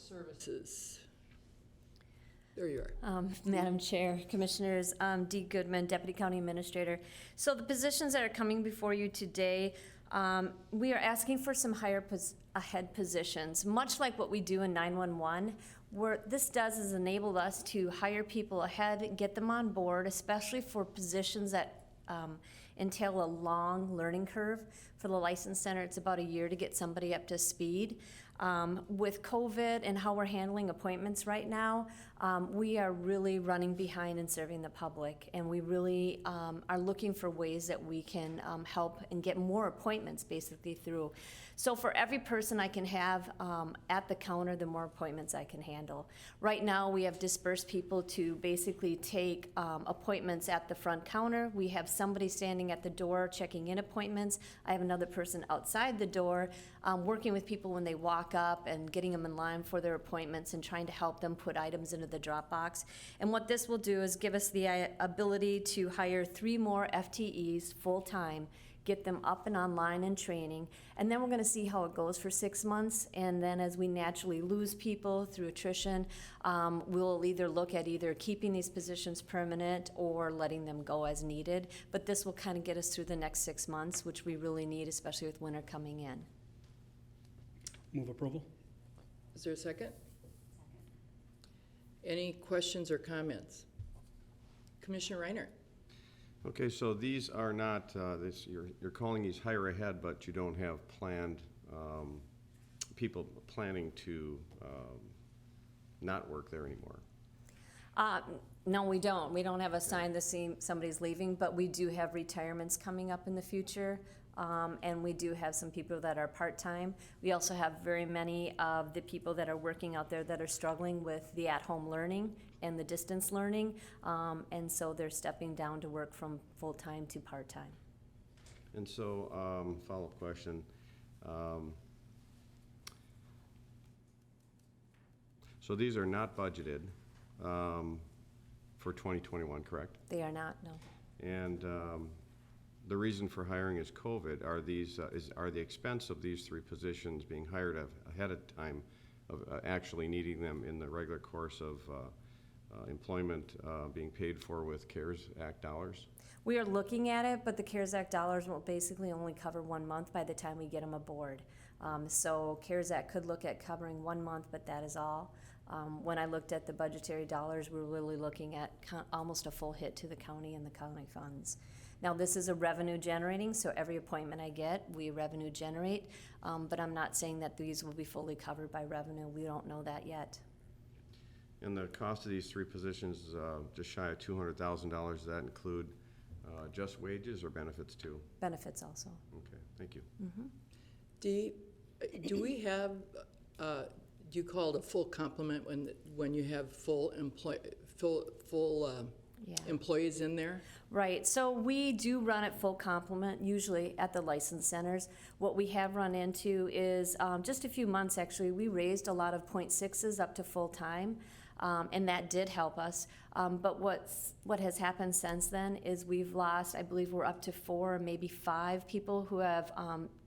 Services. There you are. Madam Chair, Commissioners, Dee Goodman, Deputy County Administrator. So the positions that are coming before you today, we are asking for some higher ahead positions, much like what we do in 911. What this does is enable us to hire people ahead, get them on board, especially for positions that entail a long learning curve. For the License Center, it's about a year to get somebody up to speed. With COVID and how we're handling appointments right now, we are really running behind in serving the public, and we really are looking for ways that we can help and get more appointments basically through. So for every person I can have at the counter, the more appointments I can handle. Right now, we have dispersed people to basically take appointments at the front counter. We have somebody standing at the door checking in appointments. I have another person outside the door working with people when they walk up and getting them in line for their appointments and trying to help them put items into the drop box. And what this will do is give us the ability to hire 3 more FTEs full-time, get them up and online and training, and then we're going to see how it goes for 6 months. And then as we naturally lose people through attrition, we'll either look at either keeping these positions permanent or letting them go as needed. But this will kind of get us through the next 6 months, which we really need, especially with winter coming in. Move approval. Is there a second? Any questions or comments? Commissioner Reiner. Okay, so these are not, you're calling these hire ahead, but you don't have planned, people planning to not work there anymore. No, we don't. We don't have a sign that somebody's leaving, but we do have retirements coming up in the future. And we do have some people that are part-time. We also have very many of the people that are working out there that are struggling with the at-home learning and the distance learning, and so they're stepping down to work from full-time to part-time. And so, follow-up question. So these are not budgeted for 2021, correct? They are not, no. And the reason for hiring is COVID. Are these are the expense of these 3 positions being hired ahead of time of actually needing them in the regular course of employment being paid for with CARES Act dollars? We are looking at it, but the CARES Act dollars will basically only cover 1 month by the time we get them aboard. So CARES Act could look at covering 1 month, but that is all. When I looked at the budgetary dollars, we're really looking at almost a full hit to the county and the county funds. Now, this is a revenue generating, so every appointment I get, we revenue generate, but I'm not saying that these will be fully covered by revenue. We don't know that yet. And the cost of these 3 positions is just shy of $200,000. Does that include just wages or benefits too? Benefits also. Okay, thank you. Mm-hmm. Do we have, do you call it a full complement when you have full employees in there? Right, so we do run at full complement, usually at the license centers. What we have run into is, just a few months actually, we raised a lot of .6s up to full-time, and that did help us. But what has happened since then is we've lost, I believe we're up to 4, maybe 5 people who have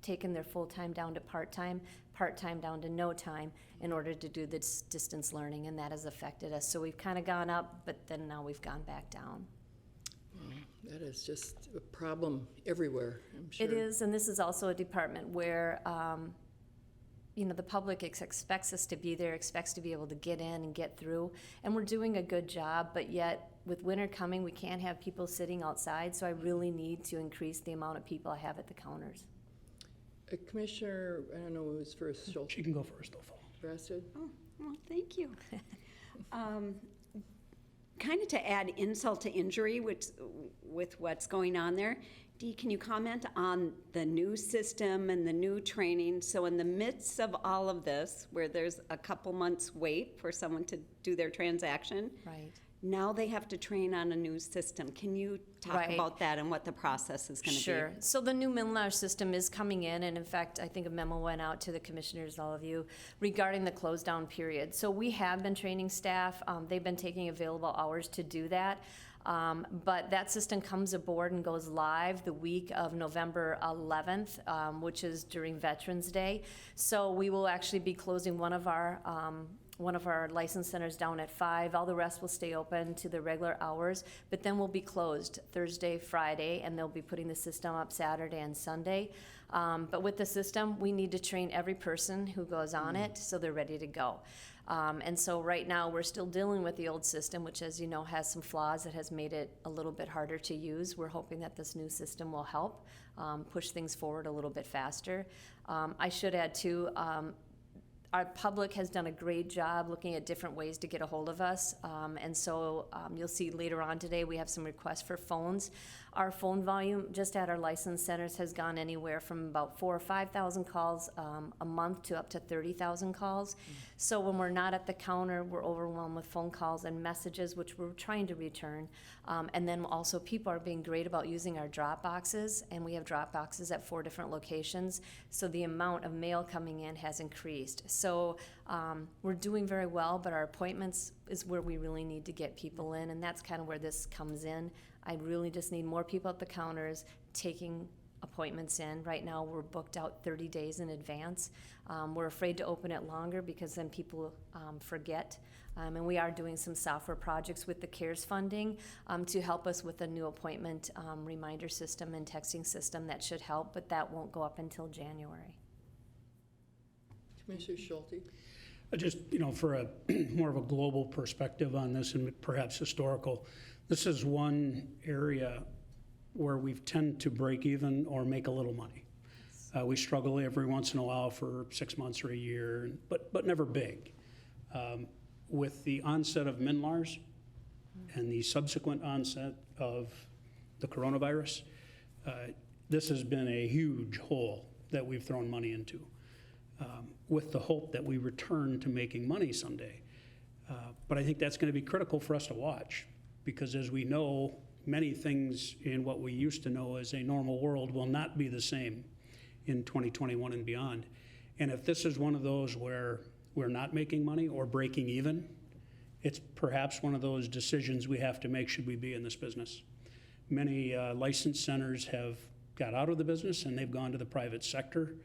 taken their full-time down to part-time down to no time in order to do this distance learning, and that has affected us. So we've kind of gone up, but then now we've gone back down. That is just a problem everywhere, I'm sure. It is, and this is also a department where, the public expects us to be there, expects to be able to get in and get through, and we're doing a good job, but yet with winter coming, we can't have people sitting outside, so I really need to increase the amount of people I have at the counters. Commissioner, I don't know who's first. Schultz. She can go first, though. Brasted? Oh, well, thank you. Kind of to add insult to injury with what's going on there, Dee, can you comment on the new system and the new training? So in the midst of all of this, where there's a couple months wait for someone to do their transaction, Right. Now they have to train on a new system. Can you talk about that and what the process is going to be? Sure. So the new Milnar system is coming in, and in fact, I think a memo went out to the commissioners, all of you, regarding the close down period. So we have been training staff. They've been taking available hours to do that. But that system comes aboard and goes live the week of November 11th, which is during Veterans Day. So we will actually be closing one of our one of our license centers down at 5. All the rest will stay open to the regular hours, but then we'll be closed Thursday, Friday, and they'll be putting the system up Saturday and Sunday. But with the system, we need to train every person who goes on it so they're ready to go. And so right now, we're still dealing with the old system, which, as you know, has some flaws that has made it a little bit harder to use. We're hoping that this new system will help push things forward a little bit faster. I should add, too, our public has done a great job looking at different ways to get a hold of us. And so you'll see later on today, we have some requests for phones. Our phone volume just at our license centers has gone anywhere from about 4,000 or 5,000 calls a month to up to 30,000 calls. So when we're not at the counter, we're overwhelmed with phone calls and messages, which we're trying to return. And then also people are being great about using our drop boxes, and we have drop boxes at 4 different locations. So the amount of mail coming in has increased. So we're doing very well, but our appointments is where we really need to get people in, and that's kind of where this comes in. I really just need more people at the counters taking appointments in. Right now, we're booked out 30 days in advance. We're afraid to open it longer because then people forget. And we are doing some software projects with the CARES funding to help us with a new appointment reminder system and texting system that should help, but that won't go up until January. Commissioner Schulte? Just, for a more of a global perspective on this and perhaps historical, this is one area where we tend to break even or make a little money. We struggle every once in a while for 6 months or a year, but never big. With the onset of MNLARS and the subsequent onset of the coronavirus, this has been a huge hole that we've thrown money into, with the hope that we return to making money someday. But I think that's going to be critical for us to watch, because as we know, many things in what we used to know as a normal world will not be the same in 2021 and beyond. And if this is one of those where we're not making money or breaking even, it's perhaps one of those decisions we have to make, should we be in this business. Many licensed centers have got out of the business and they've gone to the private sector.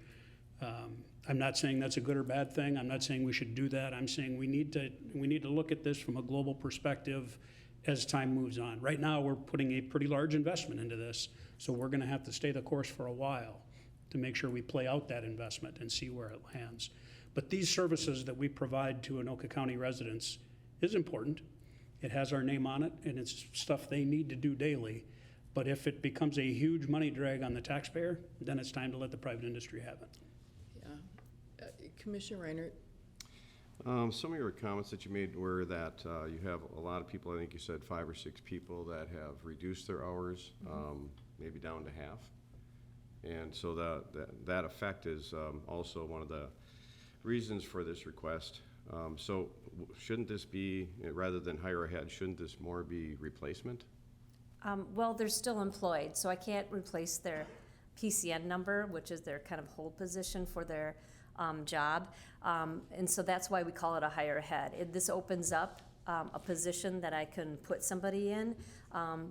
I'm not saying that's a good or bad thing. I'm not saying we should do that. I'm saying we need to look at this from a global perspective as time moves on. Right now, we're putting a pretty large investment into this, so we're going to have to stay the course for a while to make sure we play out that investment and see where it lands. But these services that we provide to Anoka County residents is important. It has our name on it, and it's stuff they need to do daily. But if it becomes a huge money drag on the taxpayer, then it's time to let the private industry have it. Yeah. Commissioner Reinert? Some of your comments that you made were that you have a lot of people, I think you said 5 or 6 people that have reduced their hours, maybe down to half. And so that effect is also one of the reasons for this request. So shouldn't this be, rather than hire ahead, shouldn't this more be replacement? Well, they're still employed, so I can't replace their PCN number, which is their kind of hold position for their job. And so that's why we call it a hire ahead. This opens up a position that I can put somebody in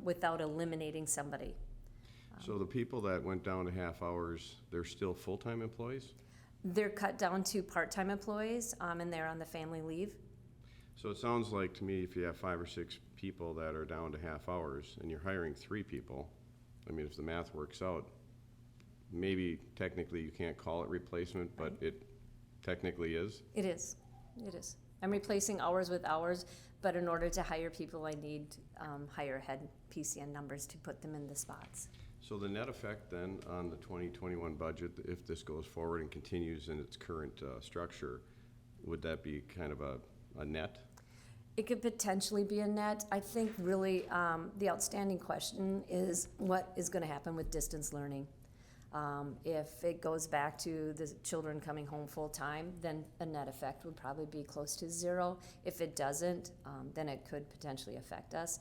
without eliminating somebody. So the people that went down to half hours, they're still full-time employees? They're cut down to part-time employees, and they're on the family leave. So it sounds like to me, if you have 5 or 6 people that are down to half hours and you're hiring 3 people, I mean, if the math works out, maybe technically you can't call it replacement, but it technically is? It is. It is. I'm replacing hours with hours, but in order to hire people, I need hire ahead PCN numbers to put them in the spots. So the net effect then on the 2021 budget, if this goes forward and continues in its current structure, would that be kind of a net? It could potentially be a net. I think really the outstanding question is what is going to happen with distance learning. If it goes back to the children coming home full time, then a net effect would probably be close to 0. If it doesn't, then it could potentially affect us.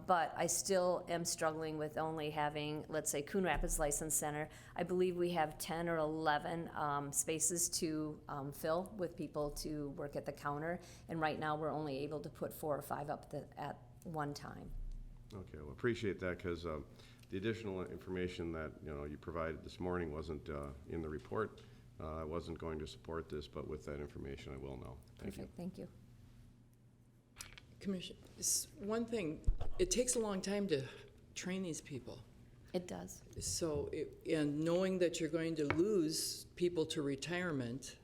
But I still am struggling with only having, let's say, Coon Rapids License Center. I believe we have 10 or 11 spaces to fill with people to work at the counter. And right now, we're only able to put 4 or 5 up at one time. Okay, well, appreciate that, because the additional information that you provided this morning wasn't in the report. I wasn't going to support this, but with that information, I will now. Thank you. Perfect, thank you. Commission, one thing, it takes a long time to train these people. It does. So, and knowing that you're going to lose people to retirement,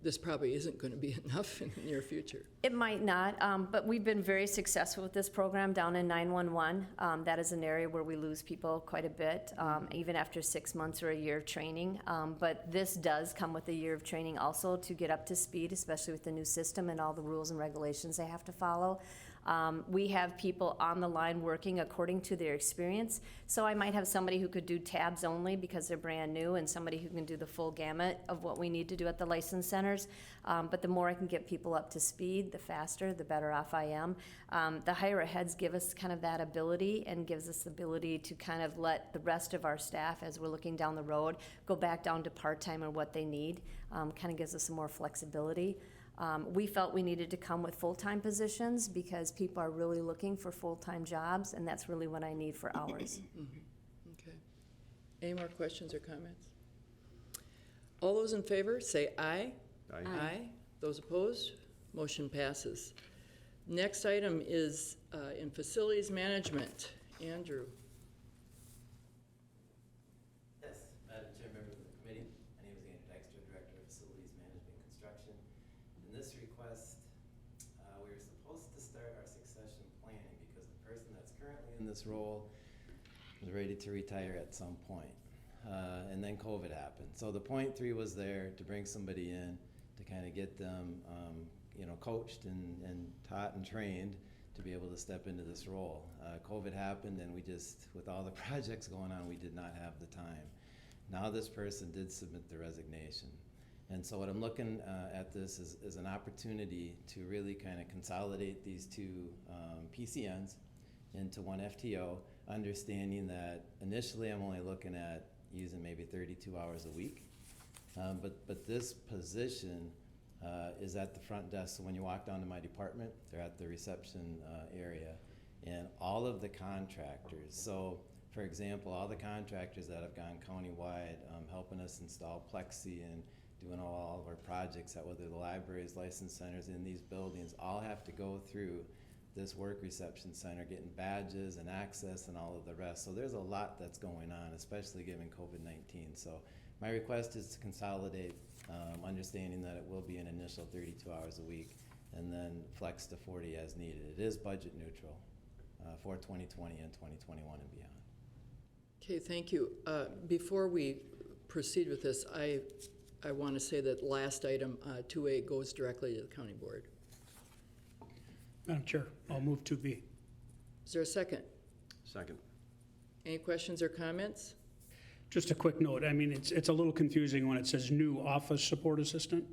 this probably isn't going to be enough in the near future. It might not, but we've been very successful with this program down in 911. That is an area where we lose people quite a bit, even after 6 months or a year of training. But this does come with a year of training also to get up to speed, especially with the new system and all the rules and regulations they have to follow. We have people on the line working according to their experience. So I might have somebody who could do tabs only because they're brand new, and somebody who can do the full gamut of what we need to do at the license centers. But the more I can get people up to speed, the faster, the better off I am. The higher heads give us kind of that ability and gives us the ability to kind of let the rest of our staff, as we're looking down the road, go back down to part-time or what they need. Kind of gives us some more flexibility. We felt we needed to come with full-time positions because people are really looking for full-time jobs, and that's really what I need for hours. Okay. Any more questions or comments? All those in favor, say aye. Aye. Aye. Those opposed? Motion passes. Next item is in facilities management. Andrew. Yes, Madam Chair, members of the committee, my name is Andrew Dykstra, Director of Facilities Management and Construction. In this request, we were supposed to start our succession planning because the person that's currently in this role was ready to retire at some point. And then COVID happened. So the .3 was there to bring somebody in to kind of get them, coached and taught and trained to be able to step into this role. COVID happened, and we just, with all the projects going on, we did not have the time. Now this person did submit the resignation. And so what I'm looking at this is an opportunity to really kind of consolidate these two PCNs into one FTO, understanding that initially I'm only looking at using maybe 32 hours a week. But this position is at the front desk. So when you walk down to my department, they're at the reception area. And all of the contractors, so for example, all the contractors that have gone countywide helping us install Plexi and doing all of our projects at whether the libraries, license centers in these buildings, all have to go through this work reception center, getting badges and access and all of the rest. So there's a lot that's going on, especially given COVID-19. So my request is to consolidate, understanding that it will be an initial 32 hours a week and then flex to 40 as needed. It is budget neutral for 2020 and 2021 and beyond. Okay, thank you. Before we proceed with this, I want to say that last item, 2A, goes directly to the county board. Madam Chair, I'll move 2B. Is there a second? Second. Any questions or comments? Just a quick note, I mean, it's a little confusing when it says new office support assistant,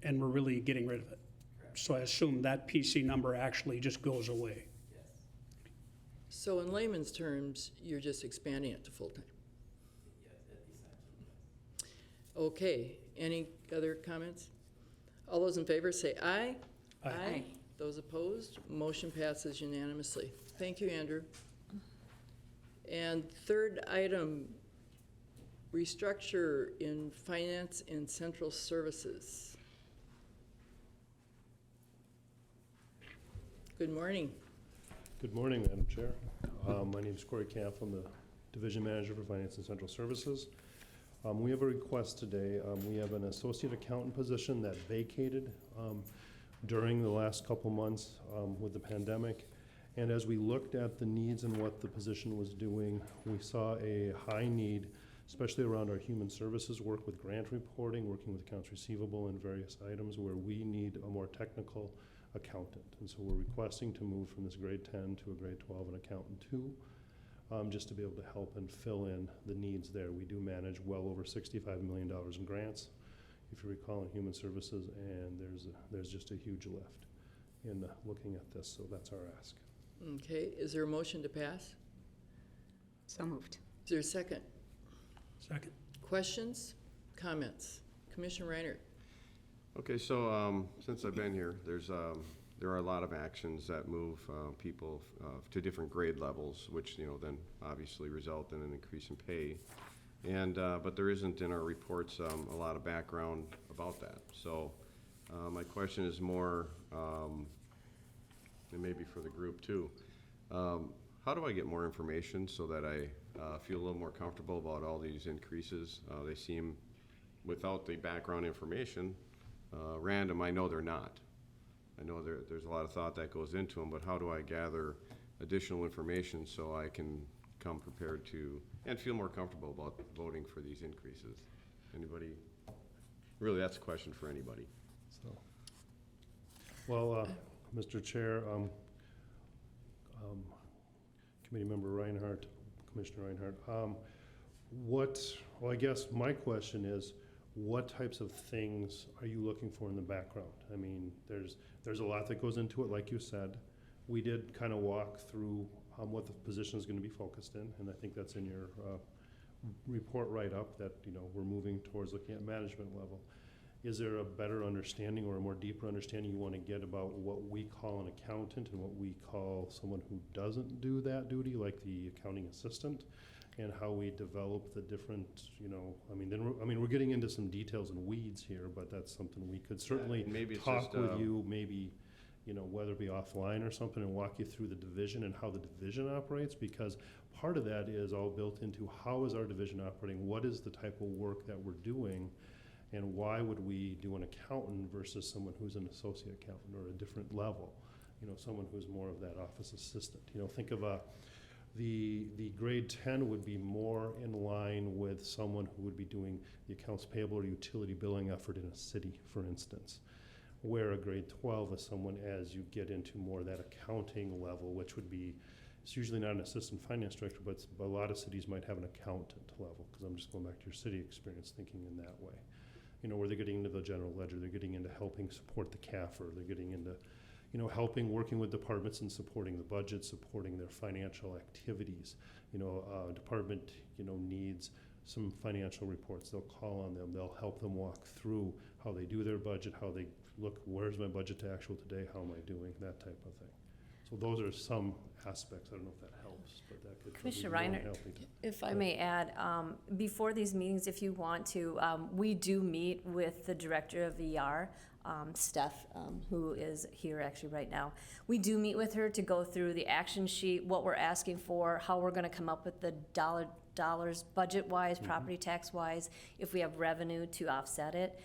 and we're really getting rid of it. Correct. So I assume that PC number actually just goes away. Yes. So in layman's terms, you're just expanding it to full-time. Yes, essentially, yes. Okay, any other comments? All those in favor say aye. Aye. Those opposed, motion passes unanimously. Thank you, Andrew. And third item, restructure in finance and central services. Good morning. Good morning, Madam Chair. My name is Corey Camp. I'm the Division Manager for Finance and Central Services. We have a request today. We have an associate accountant position that vacated during the last couple months with the pandemic. And as we looked at the needs and what the position was doing, we saw a high need, especially around our human services work with grant reporting, working with accounts receivable and various items where we need a more technical accountant. And so we're requesting to move from this grade 10 to a grade 12 and accountant 2, just to be able to help and fill in the needs there. We do manage well over $65 million in grants, if you recall, in human services, and there's just a huge lift in looking at this, so that's our ask. Okay, is there a motion to pass? So moved. Is there a second? Second. Questions, comments? Commissioner Reiner. Okay, so since I've been here, there are a lot of actions that move people to different grade levels, which then obviously result in an increase in pay. And, but there isn't in our reports a lot of background about that. So my question is more, and maybe for the group too, how do I get more information so that I feel a little more comfortable about all these increases? They seem, without the background information, random. I know they're not. I know there's a lot of thought that goes into them, but how do I gather additional information so I can come prepared to, and feel more comfortable about voting for these increases? Anybody? Really, that's a question for anybody. So, well, Mr. Chair, Committee Member Reinhardt, Commissioner Reinhardt, well, I guess my question is, what types of things are you looking for in the background? I mean, there's a lot that goes into it, like you said. We did kind of walk through what the position is going to be focused in, and I think that's in your report write-up that, you know, we're moving towards looking at management level. Is there a better understanding or a more deeper understanding you want to get about what we call an accountant and what we call someone who doesn't do that duty, like the accounting assistant, and how we develop the different, you know, we're getting into some details and weeds here, but that's something we could certainly maybe it's talk just, with you, maybe, you know, whether it be offline or something, and walk you through the division and how the division operates, because part of that is all built into how is our division operating, what is the type of work that we're doing, and why would we do an accountant versus someone who's an associate accountant or a different level, you know, someone who's more of that office assistant. You know, think of the grade 10 would be more in line with someone who would be doing the accounts payable or utility billing effort in a city, for instance, where a grade 12 is someone as you get into more of that accounting level, which would be, it's usually not an assistant finance director, but a lot of cities might have an accountant level, because I'm just going back to your city experience thinking in that way. You know, where they're getting into the general ledger, they're getting into helping support the CAFR, they're getting into, you know, helping, working with departments and supporting the budget, supporting their financial activities. You know, department, you know, needs some financial reports. They'll call on them. They'll help them walk through how they do their budget, how they look, where's my budget to actual today, how am I doing, that type of thing. So those are some aspects. I don't know if that helps, but that could. Commissioner be really Reinhardt, helping. if I may add, before these meetings, if you want to, we do meet with the director of ER, Steph, who is here actually right now. We do meet with her to go through the action sheet, what we're asking for, how we're gonna come up with the dollars budget-wise, property tax-wise, if we have revenue to offset it.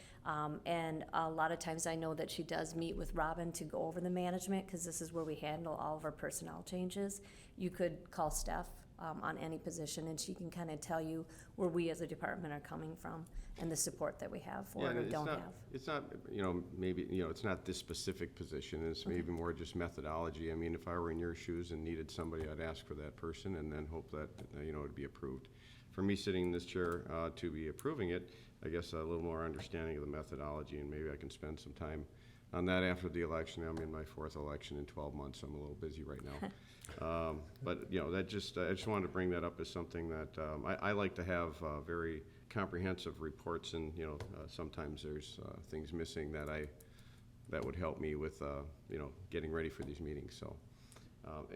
And a lot of times I know that she does meet with Robin to go over the management, because this is where we handle all of our personnel changes. You could call Steph on any position, and she can kind of tell you where we as a department are coming from and the support that we have for it or don't have. It's not, you know, maybe, you know, it's not this specific position, it's maybe more just methodology. I mean, if I were in your shoes and needed somebody, I'd ask for that person and then hope that, you know, it'd be approved. For me sitting in this chair to be approving it, I guess a little more understanding of the methodology, and maybe I can spend some time on that after the election. I'm in my 4th election in 12 months. I'm a little busy right now. But, you know, that just, I just wanted to bring that up as something that I like to have very comprehensive reports, and, you know, sometimes there's things missing that would help me with, you know, getting ready for these meetings. So,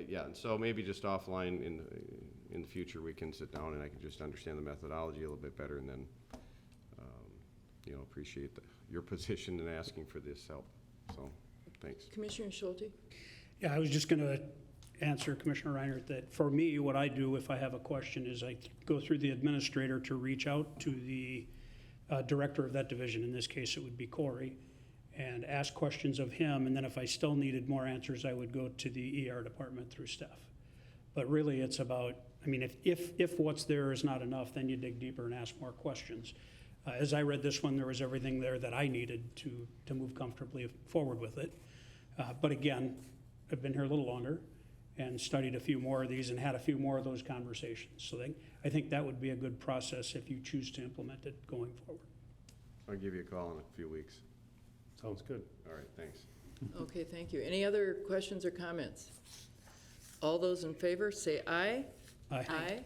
yeah, and so maybe just offline in the future we can sit down and I can just understand the methodology a little bit better, and then, you know, appreciate your position in asking for this help. So, thanks. Commissioner Schulte? Yeah, I was just going to answer Commissioner Reinhardt that for me, what I do if I have a question is I go through the administrator to reach out to the director of that division. In this case, it would be Corey, and ask questions of him. And then if I still needed more answers, I would go to the ER department through Steph. But really, it's about, I mean, if what's there is not enough, then you dig deeper and ask more questions. As I read this one, there was everything there that I needed to move comfortably forward with it. But again, I've been here a little longer and studied a few more of these and had a few more of those conversations. So I think that would be a good process if you choose to implement it going forward. I'll give you a call in a few weeks. Sounds good. All right, thanks. Okay, thank you. Any other questions or comments? All those in favor, say aye. Aye. Aye.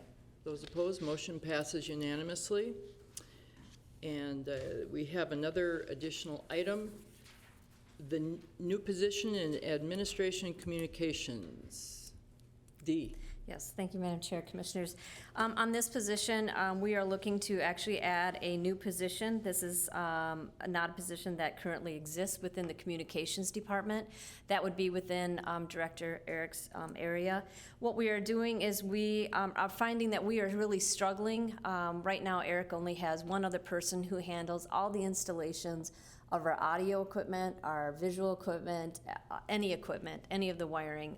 Those opposed, motion passes unanimously. And we have another additional item, the new position in administration and communications. D. Yes, thank you, Madam Chair, Commissioners. On this position, we are looking to actually add a new position. This is not a position that currently exists within the Communications Department. That would be within Director Eric's area. What we are doing is we are finding that we are really struggling. Right now, Eric only has one other person who handles all the installations of our audio equipment, our visual equipment, any of the wiring.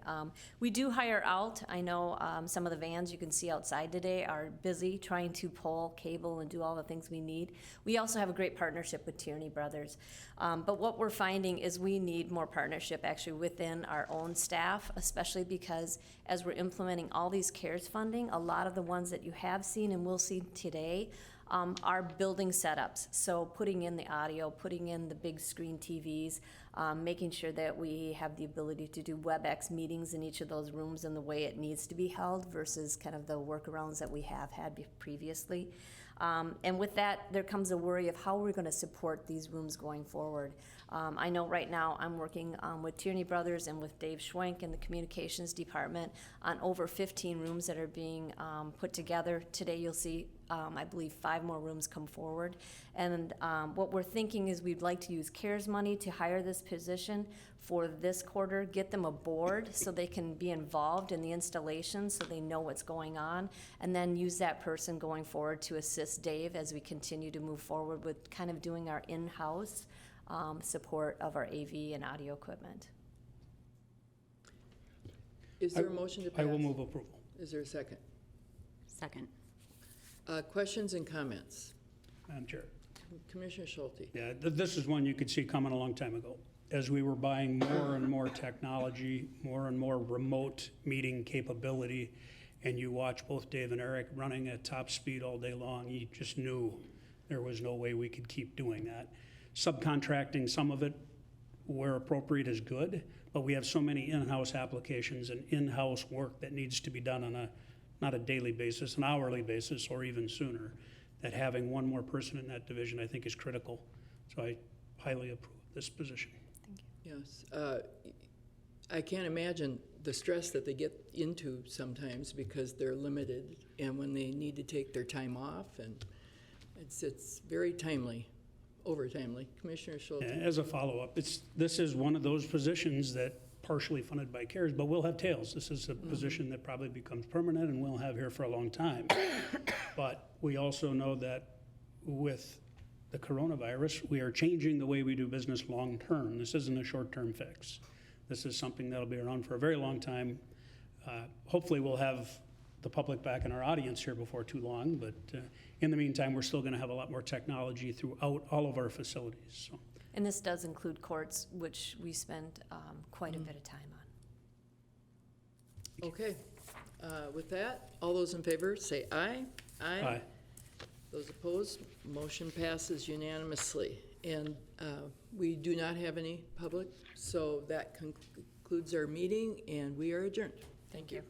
We do hire out. I know some of the vans you can see outside today are busy trying to pull cable and do all the things we need. We also have a great partnership with Tierney Brothers. But what we're finding is we need more partnership actually within our own staff, especially because as we're implementing all these CARES funding, a lot of the ones that you have seen and will see today are building setups. So putting in the audio, putting in the big screen TVs, making sure that we have the ability to do WebEx meetings in each of those rooms in the way it needs to be held versus kind of the workarounds that we have had previously. And with that, there comes a worry of how we're going to support these rooms going forward. I know right now I'm working with Tierney Brothers and with Dave Schwenk in the Communications Department on over 15 rooms that are being put together. Today you'll see, I believe, 5 more rooms come forward. And what we're thinking is we'd like to use CARES money to hire this position for this quarter, get them aboard so they can be involved in the installation so they know what's going on, and then use that person going forward to assist Dave as we continue to move forward with kind of doing our in-house support of our AV and audio equipment. Is there a motion to pass? I will move approval. Is there a second? Second. Questions and comments? Madam Chair. Commissioner Schulte. Yeah, this is one you could see coming a long time ago. As we were buying more and more technology, more and more remote meeting capability, and you watch both Dave and Eric running at top speed all day long, you just knew there was no way we could keep doing that. Subcontracting some of it where appropriate is good, but we have so many in-house applications and in-house work that needs to be done on not a daily basis, an hourly basis, or even sooner, that having one more person in that division, I think, is critical. So I highly approve this position. Yes. I can't imagine the stress that they get into sometimes because they're limited and when they need to take their time off, and it's very timely, over timely. Commissioner Schulte. As a follow-up, this is one of those positions that partially funded by CARES, but we'll have tails. This is a position that probably becomes permanent and we'll have here for a long time. But we also know that with the coronavirus, we are changing the way we do business long-term. This isn't a short-term fix. This is something that'll be around for a very long time. Hopefully we'll have the public back in our audience here before too long, but in the meantime, we're still gonna have a lot more technology throughout all of our facilities. So. And this does include courts, which we spend quite a bit of time on. Okay. With that, all those in favor say aye. Aye. Those opposed, motion passes unanimously. And we do not have any public, so that concludes our meeting, and we are adjourned. Thank you.